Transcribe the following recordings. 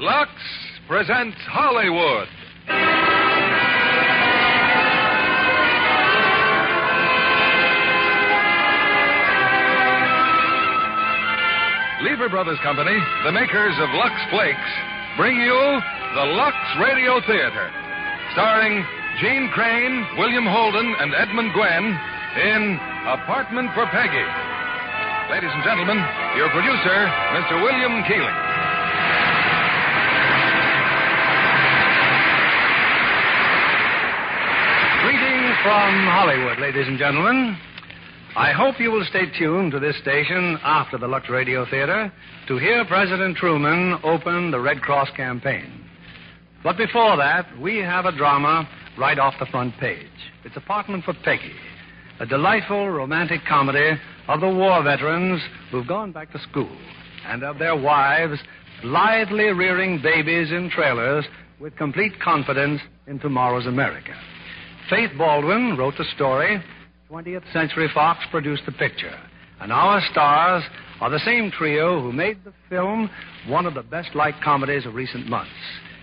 Lux presents Hollywood. Lever Brothers Company, the makers of Lux Flakes, bring you the Lux Radio Theater, starring Jeanne Crain, William Holden, and Edmund Gwenn in Apartment for Peggy. Ladies and gentlemen, your producer, Mr. William Keeling. Greetings from Hollywood, ladies and gentlemen. I hope you will stay tuned to this station after the Lux Radio Theater to hear President Truman open the Red Cross campaign. But before that, we have a drama right off the front page. It's Apartment for Peggy, a delightful romantic comedy of the war veterans who've gone back to school and of their wives blithely rearing babies in trailers with complete confidence in tomorrow's America. Faith Baldwin wrote the story. 20th Century Fox produced the picture. And our stars are the same trio who made the film one of the best-liked comedies of recent months.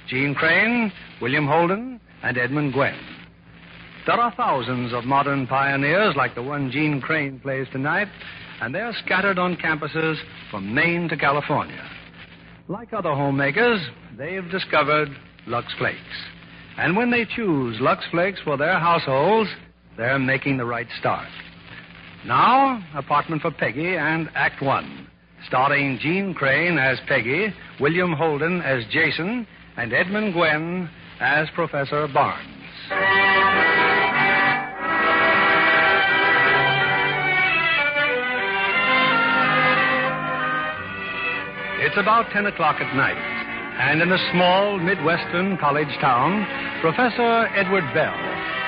Jeanne Crain, William Holden, and Edmund Gwenn. There are thousands of modern pioneers like the one Jeanne Crain plays tonight, and they're scattered on campuses from Maine to California. Like other homemakers, they've discovered Lux Flakes. And when they choose Lux Flakes for their households, they're making the right start. Now, Apartment for Peggy and Act One, starring Jeanne Crain as Peggy, William Holden as Jason, and Edmund Gwenn as Professor Barnes. It's about 10 o'clock at night, and in a small Midwestern college town, Professor Edward Bell,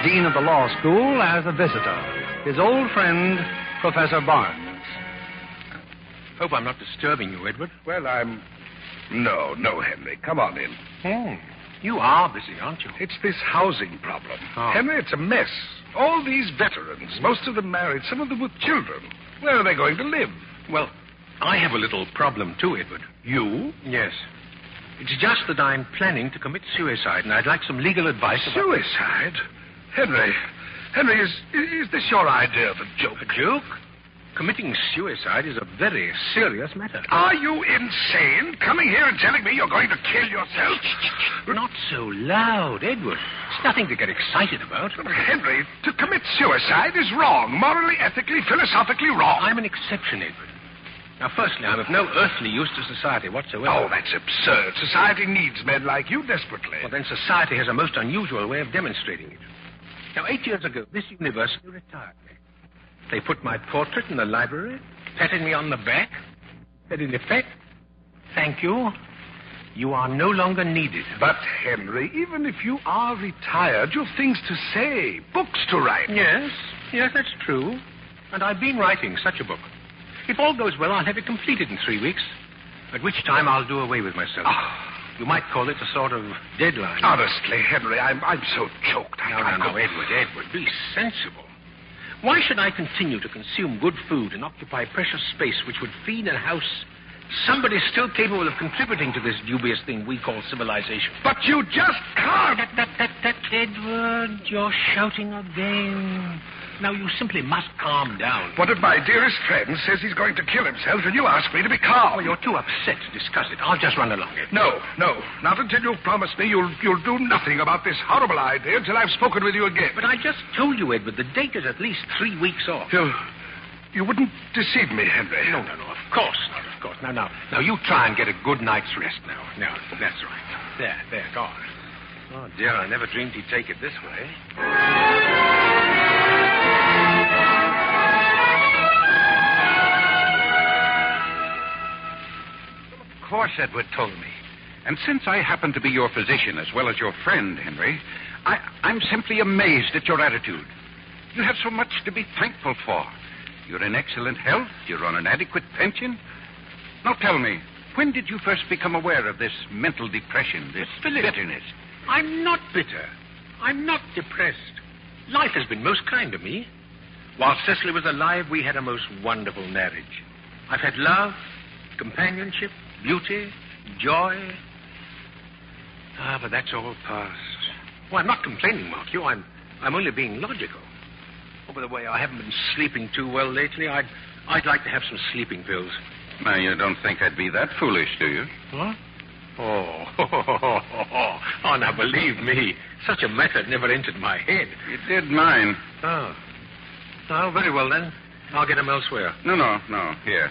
Dean of the Law School, has a visitor, his old friend, Professor Barnes. Hope I'm not disturbing you, Edward. Well, No, Henry. Come on in. Oh, you are busy, aren't you? It's this housing problem. Oh. Henry, it's a mess. All these veterans, most of them married, some of them with children. Where are they going to live? Well, I have a little problem, too, Edward. You? Yes. It's just that I'm planning to commit suicide, and I'd like some legal advice about... Suicide? Henry, is this your idea of a joke? A joke? Committing suicide is a very serious matter. Are you insane? Coming here and telling me you're going to kill yourself? Not so loud, Edward. It's nothing to get excited about. Henry, to commit suicide is wrong. Morally, ethically, philosophically wrong. I'm an exception, Edward. Now, firstly, I'm of no earthly use to society whatsoever. Oh, that's absurd. Society needs men like you desperately. Well, then society has a most unusual way of demonstrating it. Now, 8 years ago, this university retired me. They put my portrait in the library, patted me on the back, said in effect, "Thank you. You are no longer needed." But, Henry, even if you are retired, you've things to say, books to write. Yes, that's true. And I've been writing such a book. If all goes well, I'll have it completed in 3 weeks, at which time I'll do away with myself. You might call it a sort of deadline. Honestly, Henry, I'm so choked. No, Edward, be sensible. Why should I continue to consume good food and occupy precious space which would feed and house somebody still capable of contributing to this dubious thing we call civilization? But you just can't. Edward, you're shouting again. Now, you simply must calm down. What if my dearest friend says he's going to kill himself and you ask me to be calm? Oh, you're too upset to discuss it. I'll just run along it. No. Not until you've promised me you'll do nothing about this horrible idea until I've spoken with you again. But I just told you, Edward, the date is at least 3 weeks off. You wouldn't deceive me, Henry. No, of course not. Now, you try and get a good night's rest now. Now, that's right. There, go on. Oh, dear, I never dreamed he'd take it this way. Of course, Edward told me. And since I happen to be your physician as well as your friend, Henry, I'm simply amazed at your attitude. You have so much to be thankful for. You're in excellent health. You're on an adequate pension. Now tell me, when did you first become aware of this mental depression, this bitterness? I'm not bitter. I'm not depressed. Life has been most kind to me. While Cecily was alive, we had a most wonderful marriage. I've had love, companionship, beauty, joy. Ah, but that's all past. Well, I'm not complaining, mark you. I'm only being logical. Oh, by the way, I haven't been sleeping too well lately. I'd like to have some sleeping pills. Now, you don't think I'd be that foolish, do you? What? Oh, now believe me, such a method never entered my head. It did mine. Oh. Oh, very well then. I'll get them elsewhere. No. Here.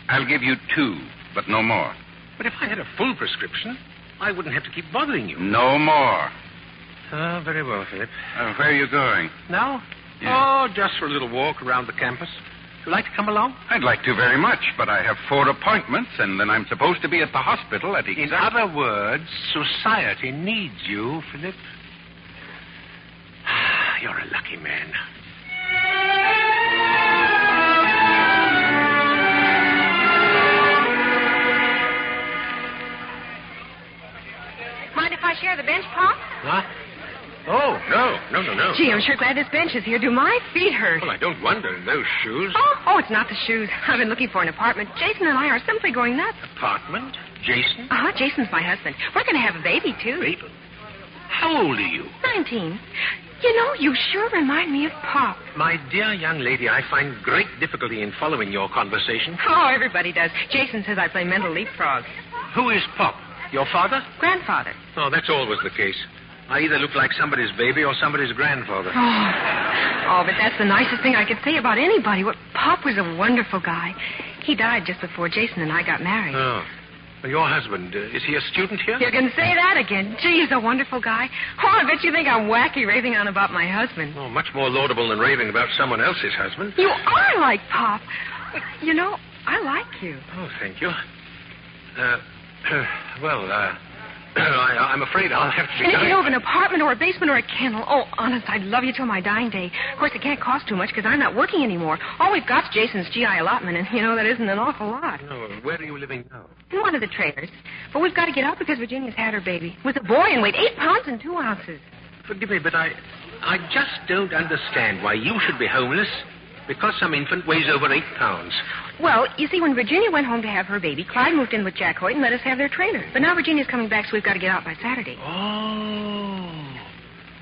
I'll give you 2, but no more. But if I had a full prescription, I wouldn't have to keep bothering you. No more. Oh, very well, Philip. Where are you going? Now? Yeah. Oh, just for a little walk around the campus. Would you like to come along? I'd like to very much, but I have 4 appointments, and then I'm supposed to be at the hospital at In other words, society needs you, Philip. You're a lucky man. Mind if I share the bench, Pop? Huh? Oh, no. Gee, I'm sure glad this bench is here. Do my feet hurt? Well, I don't wonder in those shoes. Oh, it's not the shoes. I've been looking for an apartment. Jason and I are simply going nuts. Apartment? Jason? Uh-huh, Jason's my husband. We're going to have a baby, too. Baby? How old are you? 19. You know, you sure remind me of Pop. My dear young lady, I find great difficulty in following your conversation. Oh, everybody does. Jason says I play mental leapfrog. Who is Pop? Your father? Grandfather. Oh, that's always the case. I either look like somebody's baby or somebody's grandfather. Oh, but that's the nicest thing I could say about anybody. Pop was a wonderful guy. He died just before Jason and I got married. Oh. Well, your husband, is he a student here? You can say that again. Gee, he's a wonderful guy. Oh, I bet you think I'm wacky raving on about my husband. Oh, much more laudable than raving about someone else's husband. You are like Pop. You know, I like you. Oh, thank you. I'm afraid I'll have to be... And if you know of an apartment or a basement or a kennel, oh, honest, I'd love you till my dying day. Of course, it can't cost too much because I'm not working anymore. All we've got's Jason's GI allotment, and, you know, that isn't an awful lot. No, where are you living now? In one of the trailers. But we've got to get out because Virginia's had her baby. With a boy and weighed 8 pounds and 2 ounces. Forgive me, but I just don't understand why you should be homeless because some infant weighs over 8 pounds. Well, you see, when Virginia went home to have her baby, Clyde moved in with Jack Hoyt and let us have their trailer. But now Virginia's coming back, so we've got to get out by Saturday. Oh.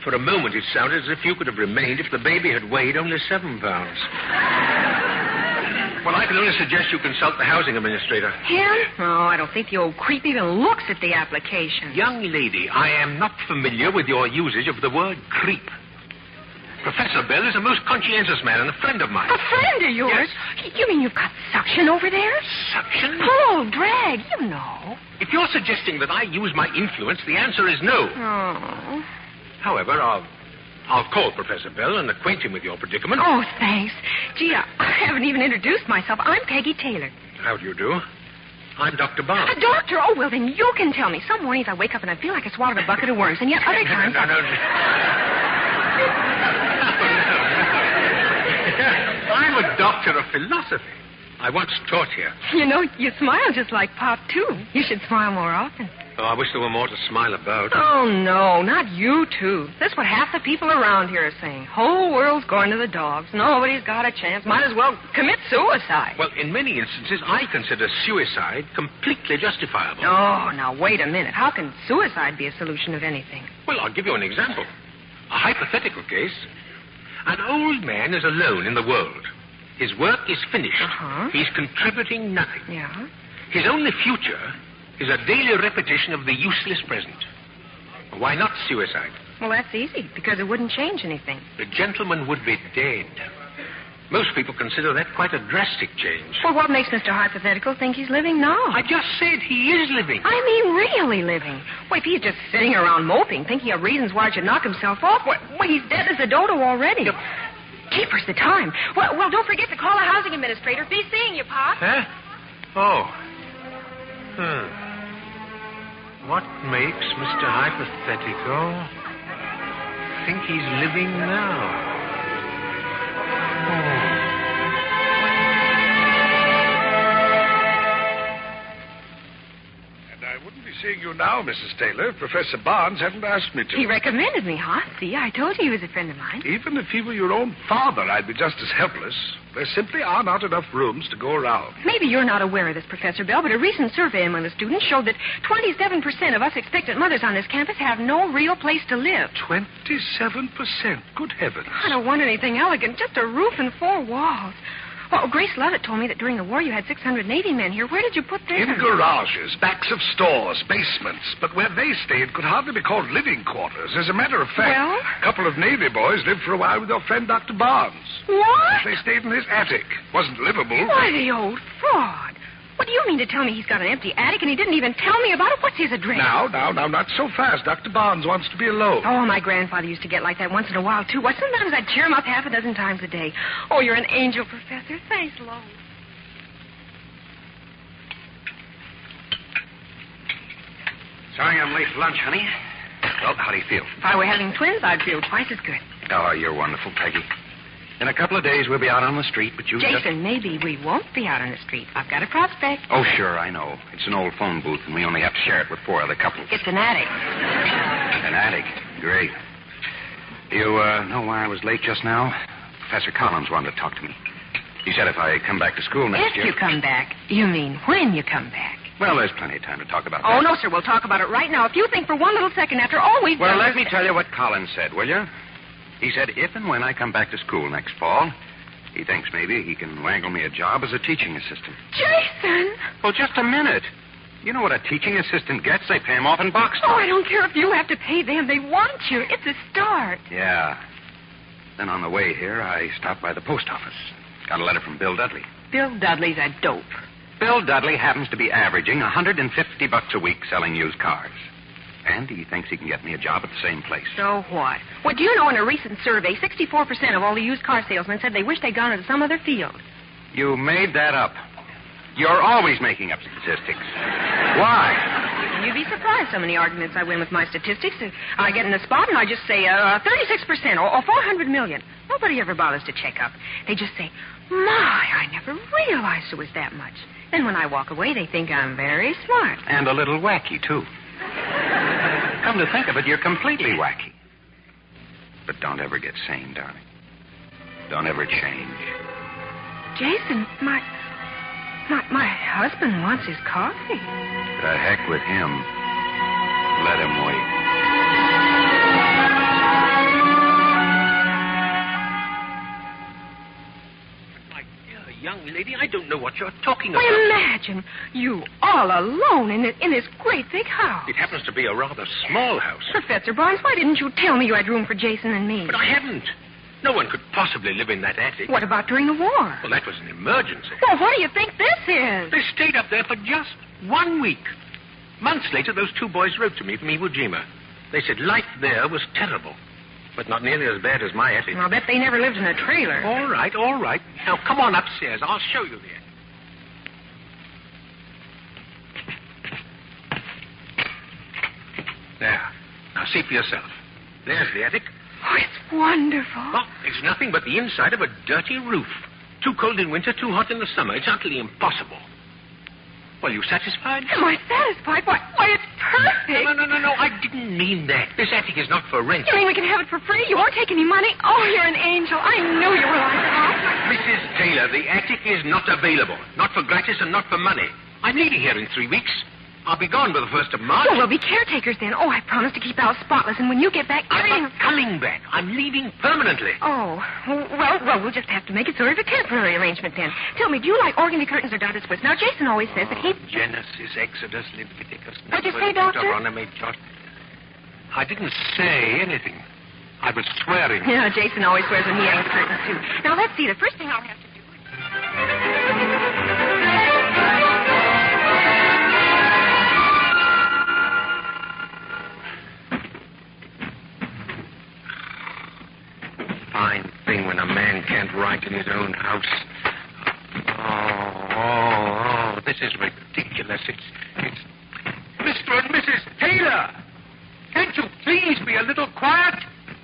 For a moment, it sounded as if you could have remained if the baby had weighed only 7 pounds. Well, I can only suggest you consult the housing administrator. Him? Oh, I don't think the old creep even looks at the application. Young lady, I am not familiar with your usage of the word creep. Professor Bell is a most conscientious man and a friend of mine. A friend of yours? Yes. You mean you've got suction over there? Suction? Pull, drag, you know. If you're suggesting that I use my influence, the answer is no. Oh. However, I'll call Professor Bell and acquaint him with your predicament. Oh, thanks. Gee, I haven't even introduced myself. I'm Peggy Taylor. How do you do? I'm Dr. Barr. A doctor? Oh, well, then you can tell me. Some mornings I wake up and I feel like I swallowed a bucket of worms, and yet other times... No. I'm a doctor of philosophy. I once taught here. You know, you smile just like Pop, too. You should smile more often. Oh, I wish there were more to smile about. Oh, no, not you, too. That's what half the people around here are saying. Whole world's going to the dogs. Nobody's got a chance. Might as well commit suicide. Well, in many instances, I consider suicide completely justifiable. Oh, now, wait a minute. How can suicide be a solution of anything? Well, I'll give you an example. A hypothetical case. An old man is alone in the world. His work is finished. Uh-huh. He's contributing nothing. Yeah? His only future is a daily repetition of the useless present. Why not suicide? Well, that's easy, because it wouldn't change anything. The gentleman would be dead. Most people consider that quite a drastic change. Well, what makes Mr. Hypothetical think he's living now? I just said he is living. I mean, really living. Well, if he's just sitting around moping, thinking of reasons why he should knock himself off, well, he's dead as a dodo already. Yep. Keepers the time. Well, don't forget to call the housing administrator. Be seeing you, Pop. Huh? Oh. What makes Mr. Hypothetical think he's living now? And I wouldn't be seeing you you now, Mrs. Taylor. Professor Barnes hadn't asked me to. He recommended me, huh? See, I told you he was a friend of mine. Even if he were your own father, I'd be just as helpless. There simply are not enough rooms to go around. Maybe you're not aware of this, Professor Bell, but a recent survey among the students showed that 27% of us expectant mothers on this campus have no real place to live. 27%? Good heavens. I don't want anything elegant, just a roof and 4 walls. Well, Grace Lovett told me that during the war you had 680 men here. Where did you put them? In garages, backs of stores, basements. But where they stayed could hardly be called living quarters. As a matter of fact, Well? a couple of Navy boys lived for a while with your friend Dr. Barnes. What? They stayed in his attic. Wasn't livable. Why, the old fraud. What do you mean to tell me he's got an empty attic and he didn't even tell me about it? What's his address? Now, not so fast. Dr. Barnes wants to be alone. Oh, my grandfather used to get like that once in a while, too. Why, sometimes I'd cheer him up half a dozen times a day. Oh, you're an angel, Professor. Thanks, Lois. Sorry I'm late for lunch, honey. Well, how do you feel? If I were having twins, I'd feel twice as good. Oh, you're wonderful, Peggy. In a couple of days, we'll be out on the street, but you Jason, maybe we won't be out on the street. I've got a prospect. Oh, sure, I know. It's an old phone booth, and we only have to share it with 4 other couples. It's an attic. An attic. Great. You know why I was late just now? Professor Collins wanted to talk to me. He said if I come back to school next year... If you come back, you mean when you come back. Well, there's plenty of time to talk about Oh, that. no, sir. We'll talk about it right now. If you think for one little second after all we've Well, done... let me tell you what Collins said, will you? He said if and when I come back to school next fall, he thinks maybe he can wangle me a job as a teaching assistant. Jason! Well, just a minute. You know what a teaching assistant gets? They pay him off in box Oh, toys. I don't care if you have to pay them. They want you. It's a start. Yeah. Then on the way here, I stopped by the post office. Got a letter from Bill Dudley. Bill Dudley's a dope. Bill Dudley happens to be averaging $150 a week selling used cars. And he thinks he can get me a job at the same place. So what? Well, do you know in a recent survey, 64% of all the used car salesmen said they wish they'd gone into some other field. You made that up. You're always making up statistics. Why? You'd be surprised how many arguments I win with my statistics. I get in a spot and I just say 36% or 400 million. Nobody ever bothers to check up. They just say, my, I never realized it was that much. Then when I walk away, they think I'm very smart. And a little wacky, too. Come to think of it, you're completely wacky. But don't ever get sane, darling. Don't ever change. Jason, my husband wants his coffee. The heck with him. Let him wait. My dear young lady, I don't know what you're talking Why, about. imagine you all alone in this great big house. It happens to be a rather small house. Professor Barnes, why didn't you tell me you had room for Jason and me? But I haven't. No one could possibly live in that attic. What about during the war? Well, that was an emergency. Well, what do you think this is? They stayed up there for just 1 week. Months later, those 2 boys wrote to me from Iwo Jima. They said life there was terrible, but not nearly as bad as my attic. I'll bet they never lived in a trailer. All right, all right. Now, come on upstairs. I'll show you the attic. There. Now, see for yourself. There's the attic. Oh, it's wonderful. Well, it's nothing but the inside of a dirty roof. Too cold in winter, too hot in the summer. It's utterly impossible. Well, you satisfied? Am I satisfied? Why, it's perfect. No. I didn't mean that. This attic is not for rent. You mean we can have it for free? You won't take any money? Oh, you're an angel. I knew you were like that. Mrs. Taylor, the attic is not available. Not for gratis and not for money. I'm leaving here in 3 weeks. I'll be gone by the 1st of March. Well, we'll be caretakers then. Oh, I promised to keep the house spotless, and when you get back... I'm not coming back. I'm leaving permanently. Oh, well, we'll just have to make it sort of a temporary arrangement then. Tell me, do you like organdy curtains or dotted Swiss? Now, Jason always says that he... Genesis, Exodus, Leviticus... What'd you say, Doctor? Deuteronomy, I didn't say anything. I was swearing. Yeah, Jason always swears when he hangs curtains, too. Now, let's see. The first thing I'll have to do is... Fine thing when a man can't write in his own house. Oh, this is ridiculous. It's... Mr. and Mrs. Taylor! Can't you please be a little quiet?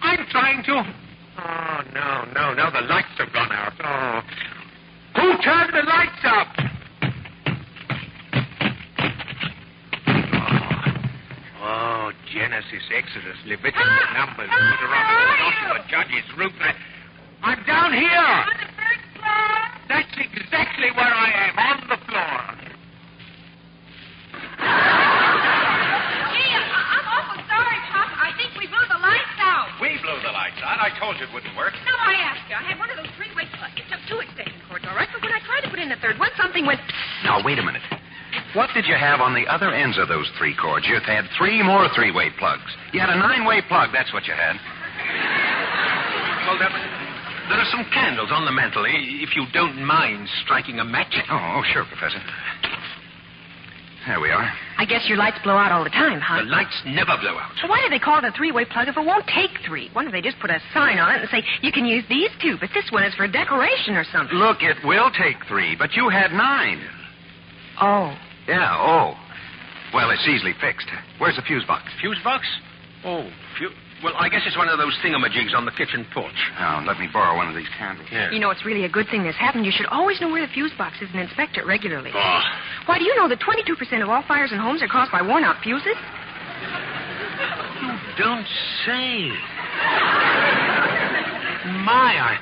I'm trying to... Oh, no, the lights have gone out. Oh. Who turned the lights up? Oh, Genesis, Exodus, Leviticus, Numbers, Deuteronomy, Joshua, Judges, Ruth. I'm down here. On the first floor. That's exactly where I am, on the floor. Gee, I'm awful sorry, Pop. I think we blew the lights out. We blew the lights out. I told you it wouldn't work. No, I asked you. I had one of those three-way plugs. It took 2 extension cords, all right? But when I tried to put in the third one, something went... Now, wait a minute. What did you have on the other ends of those 3 cords? You had 3 more 3-way plugs. You had a 9-way plug, that's what you had. Well, there are some candles on the mantel, if you don't mind striking a match. Oh, sure, Professor. There we are. I guess your lights blow out all the time, huh? The lights never blow out. So why do they call it a 3-way plug if it won't take 3? Why don't they just put a sign on it and say, you can use these 2, but this one is for decoration or something? Look, it will take 3, but you had 9. Oh. Yeah, oh. Well, it's easily fixed. Where's the fuse box? Fuse box? Oh, well, I guess it's one of those thingamajigs on the kitchen porch. Oh, let me borrow one of these candles. Yeah. You know, it's really a good thing this happened. You should always know where the fuse box is and inspect it regularly. Oh. Why, do you know that 22% of all fires in homes are caused by worn-out fuses? You don't say. My,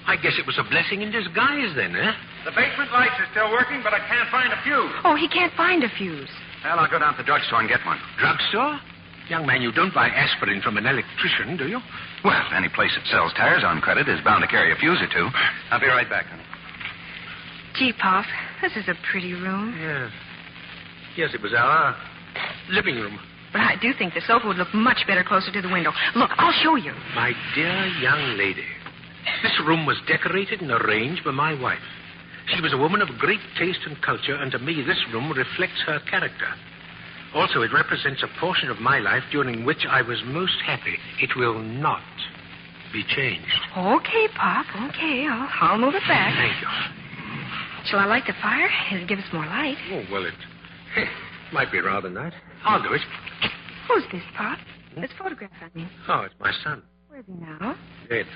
I guess it was a blessing in disguise then, eh? The basement lights are still working, but I can't find a fuse. Oh, he can't find a fuse. Well, I'll go down to the drugstore and get one. Drugstore? Young man, you don't buy aspirin from an electrician, do you? Well, any place that sells tires on credit is bound to carry a fuse or 2. I'll be right back, honey. Gee, Pop, this is a pretty room. Yes. Yes, it was our living room. But I do think the sofa would look much better closer to the window. Look, I'll show you. My dear young lady, this room was decorated and arranged by my wife. She was a woman of great taste and culture, and to me, this room reflects her character. Also, it represents a portion of my life during which I was most happy. It will not be changed. Okay, Pop, okay. I'll move it back. Thank you. Shall I light the fire? It'll give us more light. Oh, well, it might be rather nice. I'll do it. Who's this, Pop? This photograph, I mean. Oh, it's my son. Where's he now? Dead.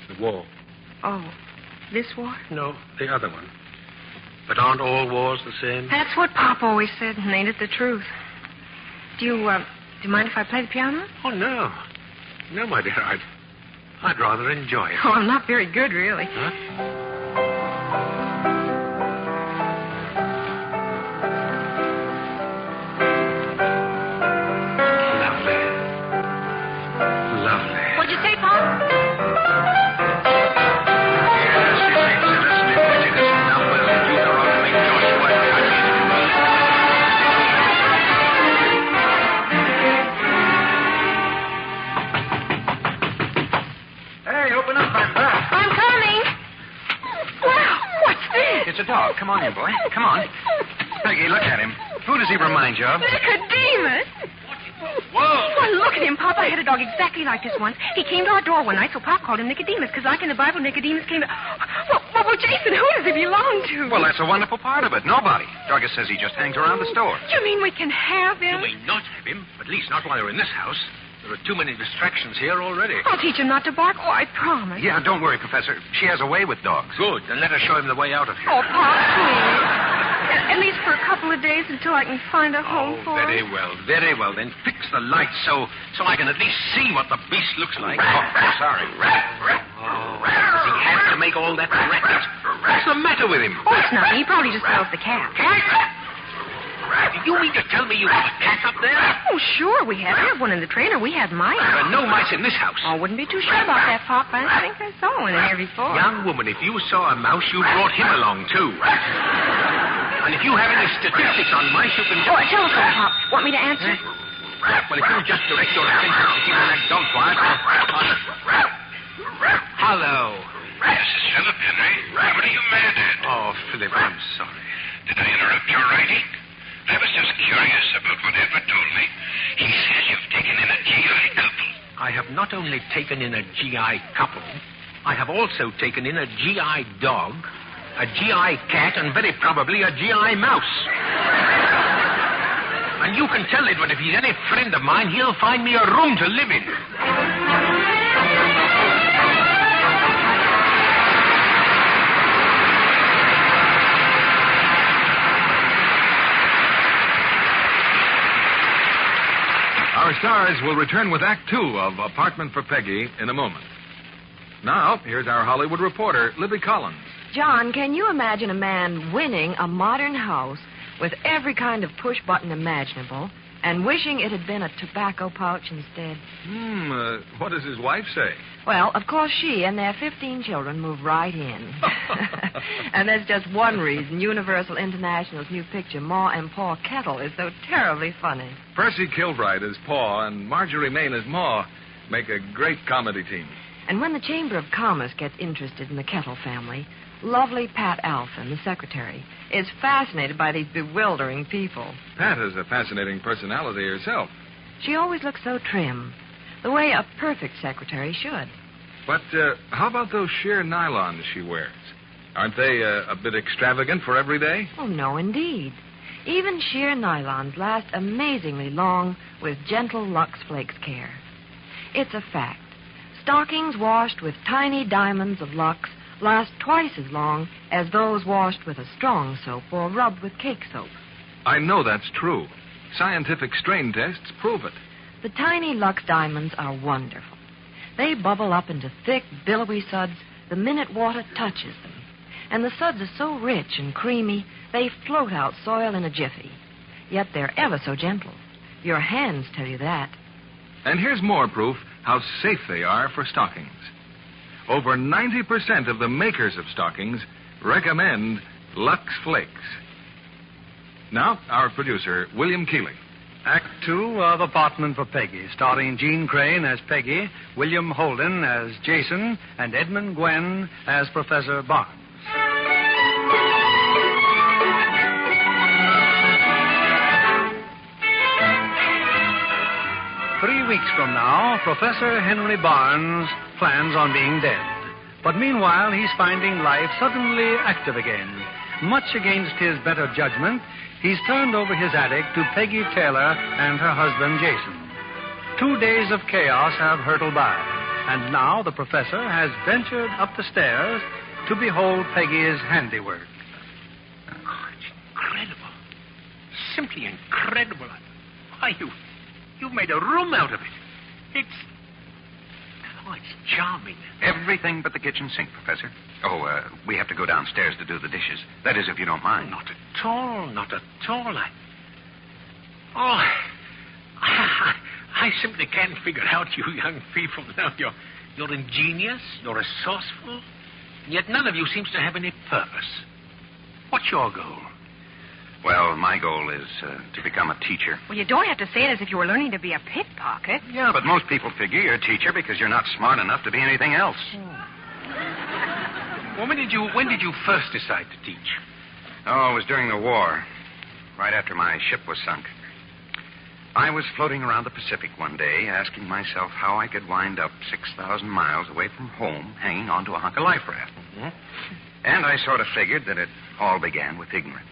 The war. Oh, this war? No, the other one. But aren't all wars the same? That's what Pop always said, and ain't it the truth? Do you mind if I play the piano? Oh, no. No, my dear, I'd rather enjoy it. Oh, I'm not very good, really. Huh? What'd you say, Pop? Hey, open up, I'm back. I'm coming. Wow, what's this? It's a dog. Come on in, boy. Come on. Peggy, look at him. Who does he remind you of? Nicodemus. Whoa! Well, look at him, Pop. I had a dog exactly like this once. He came to our door one night, so Pop called him Nicodemus, because like in the Bible, Nicodemus came to... Well, Jason, who does he belong to? Well, that's a wonderful part of it. Nobody. Druggist says he just hangs around the store. You mean we can have him? You may not have him, at least not while you're in this house. There are too many distractions here already. I'll teach him not to bark. Oh, I promise. Yeah, don't worry, Professor. She has a way with dogs. Good. Then let us show him the way out of here. Oh, Pop, please. At least for a couple of days until I can find a home for him. Very well, very well. Then fix the lights so I can at least see what the beast looks like. Oh, sorry. Does he have to make all that racket? What's the matter with him? Oh, it's nothing. He probably just smells the cat. Cat? Do you mean to tell me you have a cat up there? Oh, sure we have. We have one in the trailer. We have mice. There are no mice in this house. Oh, wouldn't be too sure about that, Pop. I think I saw one in here before. Young woman, if you saw a mouse, you brought him along, too. And if you have any statistics on mice, you can just... Oh, a telephone, Pop. Want me to answer? Well, if you just direct your attention to keeping that dog quiet... Hello. This is Philip, Henry. What are you mad at? Oh, Philip, I'm sorry. Did I interrupt your writing? I was just curious about what Edward told me. He says you've taken in a GI couple. I have not only taken in a GI couple, I have also taken in a GI dog, a GI cat, and very probably a GI mouse. And you can tell Edward if he's any friend of mine, he'll find me a room to live in. Our stars will return with Act Two of Apartment for Peggy in a moment. Now, here's our Hollywood reporter, Libby Collins. John, can you imagine a man winning a modern house with every kind of push button imaginable and wishing it had been a tobacco pouch instead? What does his wife say? Well, of course, she and their 15 children move right in. And that's just one reason Universal International's new picture, Ma and Pa Kettle, is so terribly funny. Percy Kilbride as Pa and Marjorie Main as Ma make a great comedy team. And when the Chamber of Commerce gets interested in the Kettle family, lovely Pat Alphin, the secretary, is fascinated by these bewildering people. Pat is a fascinating personality herself. She always looks so trim, the way a perfect secretary should. But how about those sheer nylons she wears? Aren't they a bit extravagant for every day? Oh, no, indeed. Even sheer nylons last amazingly long with gentle Lux Flakes care. It's a fact. Stockings washed with tiny diamonds of Lux last twice as long as those washed with a strong soap or rubbed with cake soap. I know that's true. Scientific strain tests prove it. The tiny Lux diamonds are wonderful. They bubble up into thick, billowy suds the minute water touches them. And the suds are so rich and creamy, they float out soil in a jiffy. Yet they're ever so gentle. Your hands tell you that. And here's more proof how safe they are for stockings. Over 90% of the makers of stockings recommend Lux Flakes. Now, our producer, William Keeley. Act Two of Apartment for Peggy, starring Jeanne Crain as Peggy, William Holden as Jason, and Edmund Gwenn as Professor Barnes. 3 weeks from now, Professor Henry Barnes plans on being dead. But meanwhile, he's finding life suddenly active again. Much against his better judgment, he's turned over his attic to Peggy Taylor and her husband, Jason. 2 days of chaos have hurtled by, and now the professor has ventured up the stairs to behold Peggy's handiwork. Oh, it's incredible. Simply incredible. Why, you've made a room out of it. It's charming. Everything but the kitchen sink, Professor. Oh, we have to go downstairs to do the dishes. That is, if you don't mind. Not at all. Not at all. I simply can't figure out you young people now. You're ingenious, you're resourceful, yet none of you seems to have any purpose. What's your goal? Well, my goal is to become a teacher. Well, you don't have to say it as if you were learning to be a pickpocket. Yeah, but most people figure you're a teacher because you're not smart enough to be anything else. Well, when did you first decide to teach? Oh, it was during the war, right after my ship was sunk. I was floating around the Pacific one day, asking myself how I could wind up 6,000 miles away from home, hanging onto a hunk of life raft. Mm-hmm. And I sort of figured that it all began with ignorance.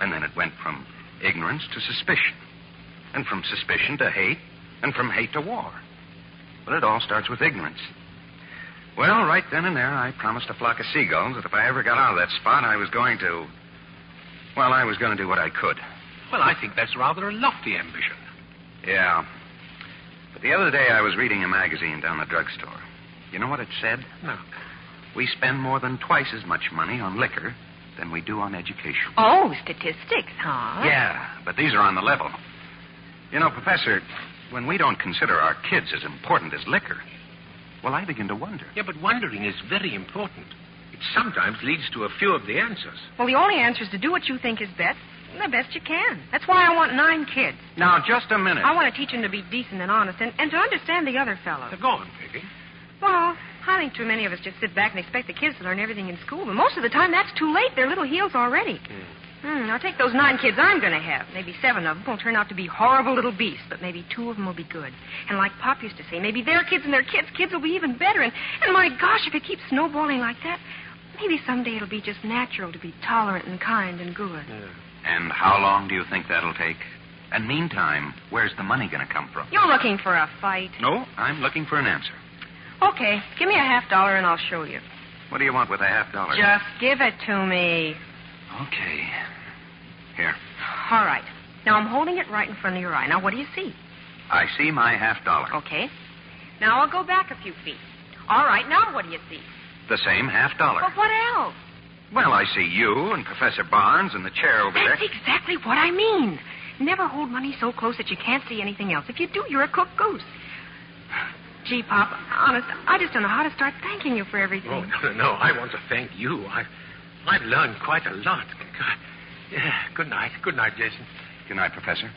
And then it went from ignorance to suspicion. And from suspicion to hate. And from hate to war. But it all starts with ignorance. Well, right then and there, I promised a flock of seagulls that if I ever got out of that spot, I was going to do what I could. Well, I think that's rather a lofty ambition. Yeah. But the other day, I was reading a magazine down the drugstore. You know what it said? No. We spend more than twice as much money on liquor than we do on education. Oh, statistics, huh? Yeah, but these are on the level. You know, Professor, when we don't consider our kids as important as liquor, well, I begin to wonder. Yeah, but wondering is very important. It sometimes leads to a few of the answers. Well, the only answer is to do what you think is best, the best you can. That's why I want 9 kids. Now, just a minute. I want to teach them to be decent and honest and to understand the other fellows. Go on, Peggy. Well, I think too many of us just sit back and expect the kids to learn everything in school. But most of the time, that's too late. They're little heels already. Now, take those 9 kids I'm going to have. Maybe 7 of them will turn out to be horrible little beasts, but maybe 2 of them will be good. And like Pop used to say, maybe their kids and their kids will be even better. And my gosh, if it keeps snowballing like that, maybe someday it'll be just natural to be tolerant and kind and good. Yeah. And how long do you think that'll take? And meantime, where's the money going to come from? You're looking for a fight. No, I'm looking for an answer. Okay, give me a $50 and I'll show you. What do you want with a $50? Just give it to me. Okay. Here. All right. Now, I'm holding it right in front of your eye. Now, what do you see? I see my $50. Okay. Now I'll go back a few feet. All right, now what do you see? The same $50. But what else? Well, I see you and Professor Barnes and the chair over there. That's exactly what I mean. Never hold money so close that you can't see anything else. If you do, you're a cooked goose. Gee, Pop, honest, I just don't know how to start thanking you for everything. Oh, no. I want to thank you. I've learned quite a lot. Yeah, good night. Good night, Jason. Good night, Professor.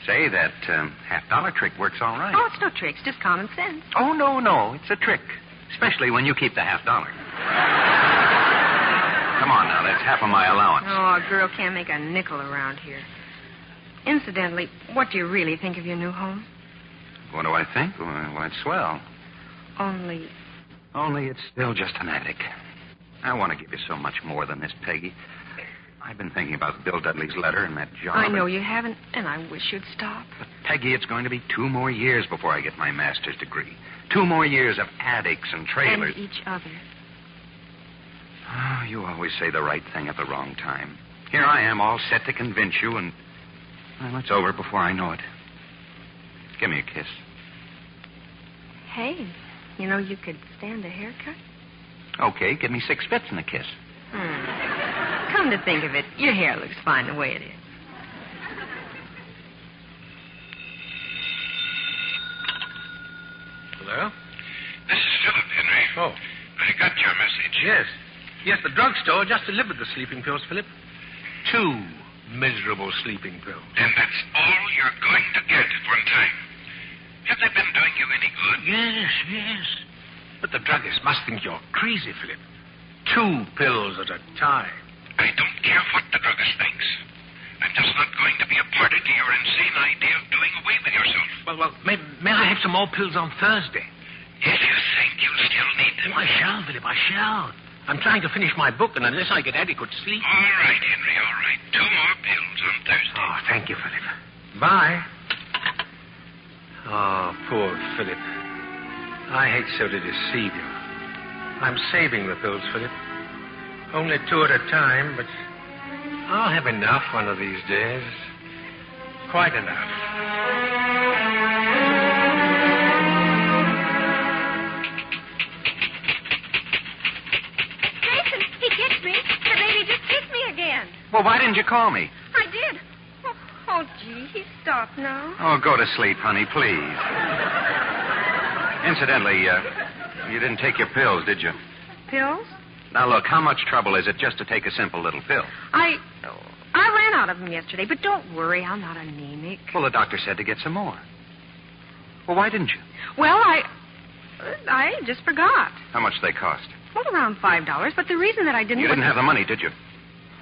Say, that $50 trick works all right. Oh, it's no tricks, just common sense. Oh, no. It's a trick. Especially when you keep the $50. Come on now, that's half of my allowance. Oh, a girl can't make a nickel around here. Incidentally, what do you really think of your new home? What do I think? Well, it's swell. Only it's still just an attic. I want to give you so much more than this, Peggy. I've been thinking about Bill Dudley's letter and that job. I know you haven't, and I wish you'd stop. But, Peggy, it's going to be 2 more years before I get my master's degree. 2 more years of attics and trailers. And each other. Oh, you always say the right thing at the wrong time. Here I am, all set to convince you, and well, it's over before I know it. Give me a kiss. Hey, you know you could stand a haircut? Okay, give me 6 fits and a kiss. Come to think of it, your hair looks fine the way it is. Hello? This is Philip, Henry. Oh. I got your message. Yes, the drugstore just delivered the sleeping pills, Philip. 2 miserable sleeping pills. And that's all you're going to get at one time. Have they been doing you any good? Yes. But the druggist must think you're crazy, Philip. 2 pills at a time. I don't care what the druggist thinks. I'm just not going to be a party to your insane idea of doing away with yourself. Well, may I have some more pills on Thursday? If you think you'll still need them. Oh, I shall, Philip, I shall. I'm trying to finish my book, and unless I get adequate sleep... All right, Henry, all right. 2 more pills on Thursday. Oh, thank you, Philip. Bye. Oh, poor Philip. I hate so to deceive you. I'm saving the pills, Philip. Only 2 at a time, but I'll have enough one of these days. Quite enough. Jason, he kicked me. The baby just kicked me again. Well, why didn't you call me? I did. Oh, gee, he stopped now. Oh, go to sleep, honey, please. Incidentally, you didn't take your pills, did you? Pills? Now, look, how much trouble is it just to take a simple little pill? I ran out of them yesterday, but don't worry, I'm not anemic. Well, the doctor said to get some more. Well, why didn't you? Well, I just forgot. How much they cost? Well, around $5, but the reason that I didn't... You didn't have the money, did you?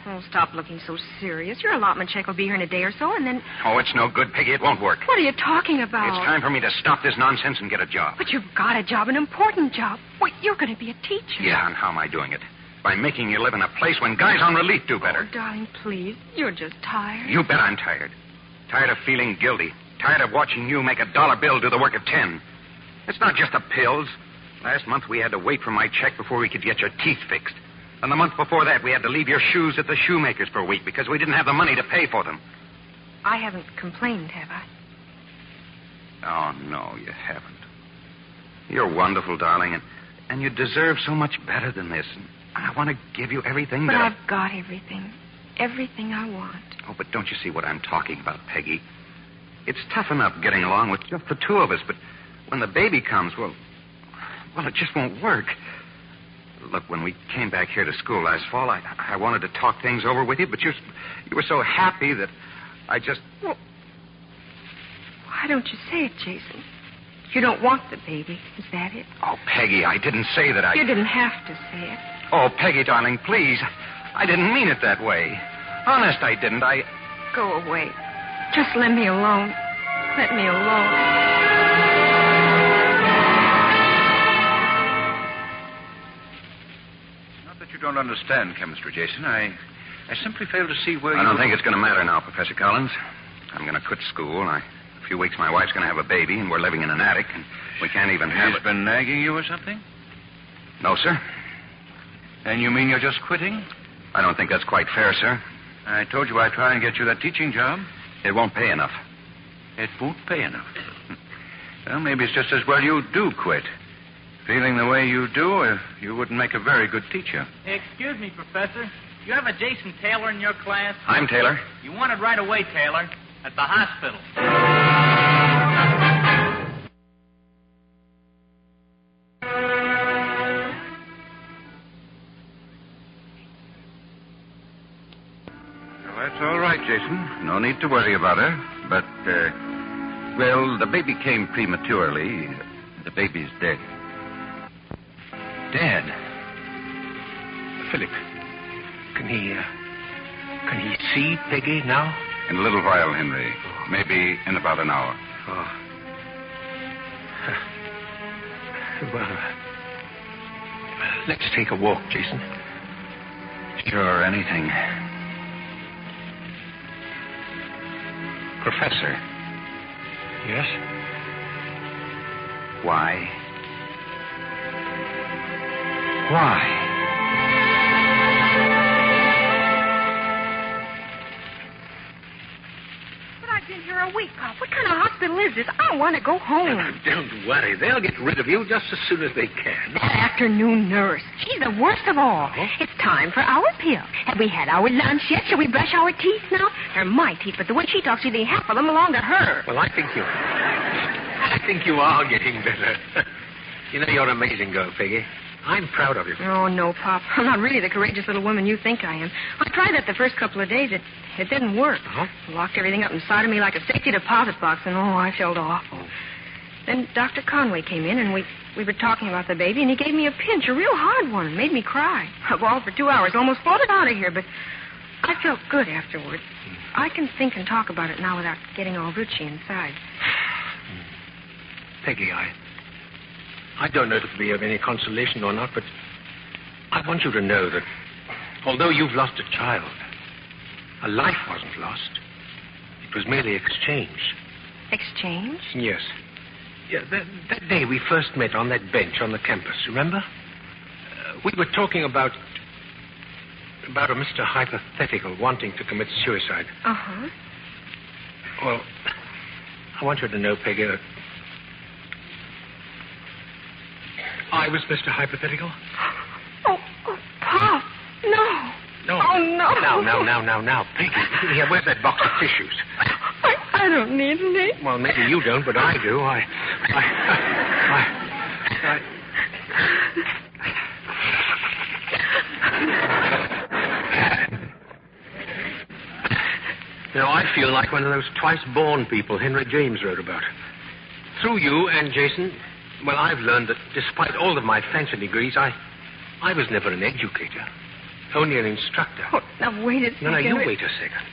Oh, stop looking so serious. Your allotment check will be here in a day or so, and then... Oh, it's no good, Peggy. It won't work. What are you talking about? It's time for me to stop this nonsense and get a job. But you've got a job, an important job. Wait, you're going to be a teacher. Yeah, and how am I doing it? By making you live in a place when guys on relief do better. Oh, darling, please. You're just tired. You bet I'm tired. Tired of feeling guilty. Tired of watching you make a $1 bill do the work of 10. It's not just the pills. Last month we had to wait for my check before we could get your teeth fixed. And the month before that, we had to leave your shoes at the shoemaker's for a week because we didn't have the money to pay for them. I haven't complained, have I? Oh, no, you haven't. You're wonderful, darling, and you deserve so much better than this. And I want to give you everything but that... I've got everything. Everything I want. Oh, but don't you see what I'm talking about, Peggy? It's tough enough getting along with just the 2 of us, but when the baby comes, well, it just won't work. Look, when we came back here to school last fall, I wanted to talk things over with you, but you were so happy that I just... Well, why don't you say it, Jason? You don't want the baby, is that it? Oh, Peggy, I didn't say that I... You didn't have to say it. Oh, Peggy, darling, please. I didn't mean it that way. Honest, I didn't. Go away. Just let me alone. Let me alone. You don't understand chemistry, Jason. I simply fail to see where I don't think it's going to matter now, Professor Collins. I'm going to quit school. In a few weeks, my wife's going to have a baby, and we're living in an attic, and we can't even have it. He's been nagging you or something? No, sir. And you mean you're just quitting? I don't think that's quite fair, sir. I told you I'd try and get you that teaching job. It won't pay enough. It won't pay enough. Well, maybe it's just as well you do quit. Feeling the way you do, you wouldn't make a very good teacher. Excuse me, Professor. You have a Jason Taylor in your class? I'm Taylor. You want it right away, Taylor. At the hospital. Well, that's all right, Jason. No need to worry about her. But, well, the baby came prematurely. The baby's dead. Dead? Philip, can he see Peggy now? In a little while, Henry. Maybe in about an hour. Oh. Well, let's take a walk, Jason. Sure, anything. Professor. Yes? Why? Why? I've been here a week, Pop. What kind of hospital is this? I want to go home. Don't worry. They'll get rid of you just as soon as they can. That afternoon nurse. She's the worst of all. Oh? It's time for our pill. Have we had our lunch yet? Shall we brush our teeth now? They're my teeth, but the way she talks, you think half of them belong to her. Well, I think you are getting better. You know, you're an amazing girl, Peggy. I'm proud of you. Oh, no, Pop. I'm not really the courageous little woman you think I am. I tried that the first couple of days. It didn't work. Uh-huh. Locked everything up inside of me like a safety deposit box, and I felt awful. Then Dr. Conway came in, and we were talking about the baby, and he gave me a pinch, a real hard one, and made me cry. I bawled for 2 hours, almost floated out of here, but I felt good afterward. I can think and talk about it now without getting all rootsy inside. Peggy, I don't know if it'll be of any consolation or not, but I want you to know that although you've lost a child, a life wasn't lost. It was merely exchanged. Exchange? Yes. Yeah, that day we first met on that bench on the campus, remember? We were talking about a Mr. Hypothetical wanting to commit suicide. Uh-huh. Well, I want you to know, Peggy, that I was Mr. Hypothetical. Oh, Pop, no. No. Oh, no. Now. Peggy, here, where's that box of tissues? I don't need any. Well, maybe you don't, but I do. I... Now, I feel like one of those twice-born people Henry James wrote about. Through you and Jason, well, I've learned that despite all of my fancy degrees, I was never an educator, only an instructor. Oh, now, wait a second. No, you wait a second.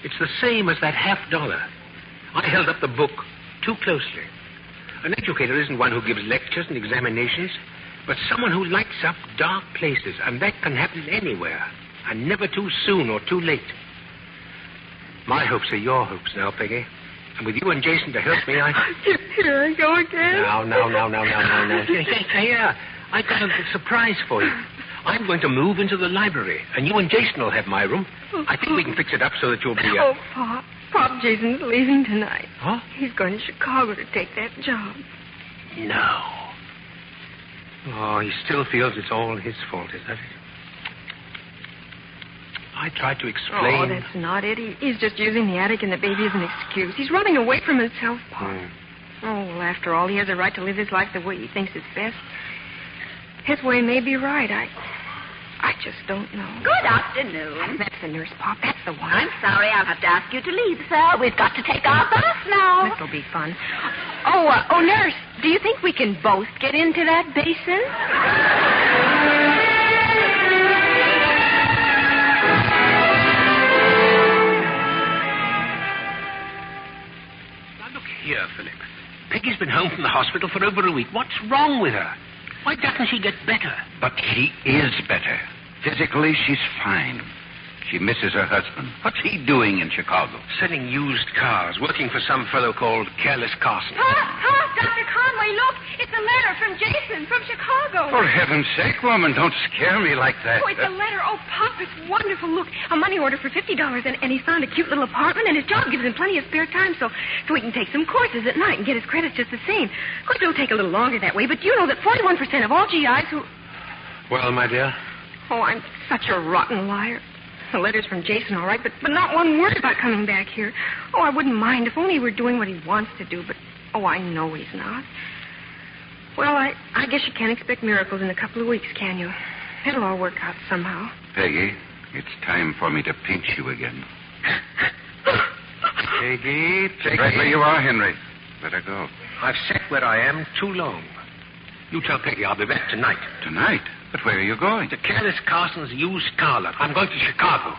It's the same as that $50. I held up the book too closely. An educator isn't one who gives lectures and examinations, but someone who lights up dark places, and that can happen anywhere, and never too soon or too late. My hopes are your hopes now, Peggy. And with you and Jason to help me, Here I go again. Now. Here, I've got a surprise for you. I'm going to move into the library, and you and Jason will have my room. I think we can fix it up so that you'll be... Oh, Pop, Jason's leaving tonight. Huh? He's going to Chicago to take that job. No. Oh, he still feels it's all his fault, is that it? I tried to explain... Oh, that's not it. He's just using the attic and the baby as an excuse. He's running away from himself, Pop. Oh, well, after all, he has a right to live his life the way he thinks is best. His way may be right. I just don't know. Good afternoon. That's the nurse, Pop. That's the one. I'm sorry I'll have to ask you to leave, sir. We've got to take our bus now. This'll be fun. Oh, nurse, do you think we can both get into that basin? Here, Philip. Peggy's been home from the hospital for over a week. What's wrong with her? Why doesn't she get better? But she is better. Physically, she's fine. She misses her husband. What's he doing in Chicago? Selling used cars, working for some fellow called Careless Carson. Dr. Conway. Why, look, it's a letter from Jason from Chicago. For heaven's sake, woman, don't scare me like that. Oh, it's a letter. Oh, Pop, it's wonderful. Look, a money order for $50, and he's found a cute little apartment, and his job gives him plenty of spare time, so he can take some courses at night and get his credits just the same. Of course, it'll take a little longer that way, but you know that 41% of all GIs who... Well, my dear? Oh, I'm such a rotten liar. The letter's from Jason, all right, but not one word about coming back here. Oh, I wouldn't mind if only he were doing what he wants to do, but, oh, I know he's not. Well, I guess you can't expect miracles in a couple of weeks, can you? It'll all work out somehow. Peggy, it's time for me to pinch you again. Peggy. Right where you are, Henry. Let her go. I've sat where I am too long. You tell Peggy I'll be back tonight. Tonight? But where are you going? To Careless Carson's used car lot. I'm going to Chicago.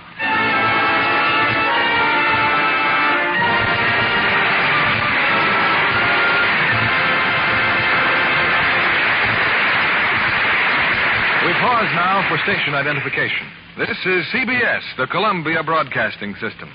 We pause now for station identification. This is CBS, the Columbia Broadcasting System.